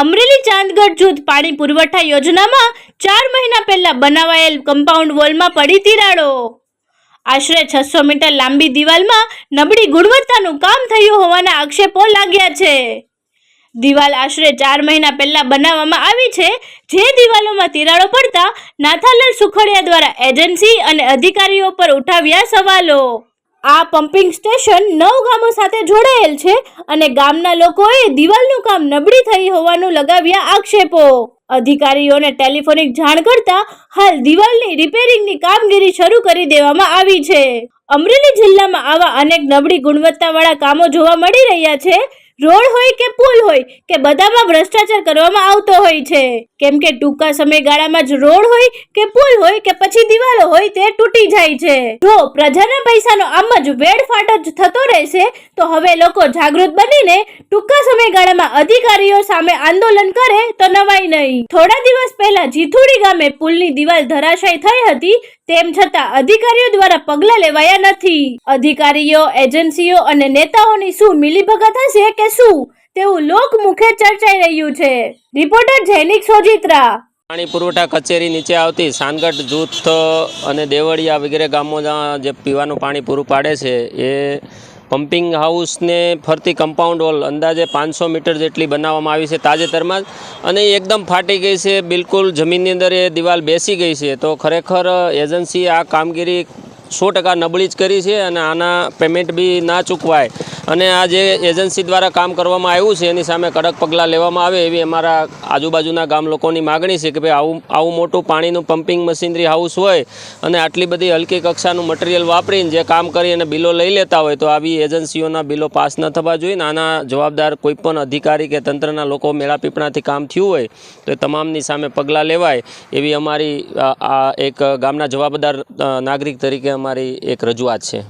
અમરેલી ચાંદગઢ જૂથ પાણી પુરવઠા યોજનામાં 4 મહિના પહેલા બનાવાયેલ કમ્પાઉન્ડ વોલમાં પડી તિરાડો। આશરે 600 મીટર લાંબી દિવાલમાં નબળી ગુણવત્તાનું કામ થયું હોવાના આક્ષેપો લાગ્યા છે। દિવાલ આશરે 4 મહિના પહેલા બનાવવામાં આવી છે, જે દિવાલોમાં તિરાડો પડતા નાથાલાલ સુખડિયા દ્વારા એજન્સી અને અધિકારીઓ પર ઉઠાવ્યા સવાલો। આ પમ્પિંગ સ્ટેશન 9 ગામો સાથે જોડાયેલ છે અને ગામના લોકોએ દિવાલનું કામ નબળી થઈ હોવાનું લગાવ્યા આક્ષેપો। અધિકારીઓને ટેલિફોનિક જાણ કરતા હાલ દિવાલની રિપેરિંગની કામગીરી શરૂ કરી દેવામાં આવી છે। અમરેલી જિલ્લામાં આવા અનેક નબળી ગુણવત્તાવાળા કામો જોવા મળી રહ્યા છે। રોડ હોય કે પુલ હોય કે બધામાં ભ્રષ્ટાચાર કરવામાં આવતો હોય છે, કેમ કે ટૂંકા સમયગાળામાં જ રોડ હોય કે પુલ હોય કે પછી દિવાલો હોય તે તૂટી જાય છે। જો પ્રજાના પૈસાનો આમ જ વેડફાટ જ થતો રહેશે તો હવે લોકો જાગૃત બનીને ટૂંકા સમયગાળામાં અધિકારીઓ સામે આંદોલન કરે તો નવાઈ નહીં। થોડા દિવસ પહેલા જીથુડી ગામે પુલની દિવાલ ધરાશાયી થઈ હતી, તેમ છતાં અધિકારીઓ દ્વારા પગલાં લેવાયા નથી। અધિકારીઓ, એજન્સીઓ અને નેતાઓની શું મિલીભગત હશે કે શું તેવું લોકમુખે ચર્ચાઈ રહ્યું છે। રિપોર્ટર જૈનિક સોજિત્રા। પાણી પુરવઠા કચેરી નીચે આવતી ચાંદગઢ જૂથ અને દેવળિયા વગેરે ગામોમાં જે પીવાનું પાણી પૂરું પાડે છે એ પમ્પિંગ હાઉસને ફરતી કમ્પાઉન્ડ વોલ અંદાજે 500 મીટર જેટલી બનાવવામાં આવી છે તાજેતરમાં જ, અને એકદમ ફાટી ગઈ છે। બિલકુલ જમીનની અંદર એ દિવાલ બેસી ગઈ છે। તો ખરેખર એજન્સીએ આ કામગીરી 100% નબળી જ કરી છે અને આના પેમેન્ટ બી ના ચૂકવાય અને આ જે એજન્સી દ્વારા કામ કરવામાં આવ્યું છે એની સામે કડક પગલાં લેવામાં આવે એવી અમારા આજુબાજુના ગામ લોકોની માગણી છે કે ભાઈ આવું મોટું પાણીનું પમ્પિંગ મશીનરી હાઉસ હોય અને આટલી બધી હલકી કક્ષાનું મટીરિયલ વાપરીને જે કામ કરી અને બિલો લઈ લેતા હોય તો આવી એજન્સીઓના બિલો પાસ ન થવા જોઈએ ને આના જવાબદાર કોઈપણ અધિકારી કે તંત્રના લોકો મેળાપીપણાથી કામ થયું હોય તો એ તમામની સામે પગલાં લેવાય એવી અમારી આ એક ગામના જવાબદાર નાગરિક તરીકે અમારી એક રજૂઆત છે।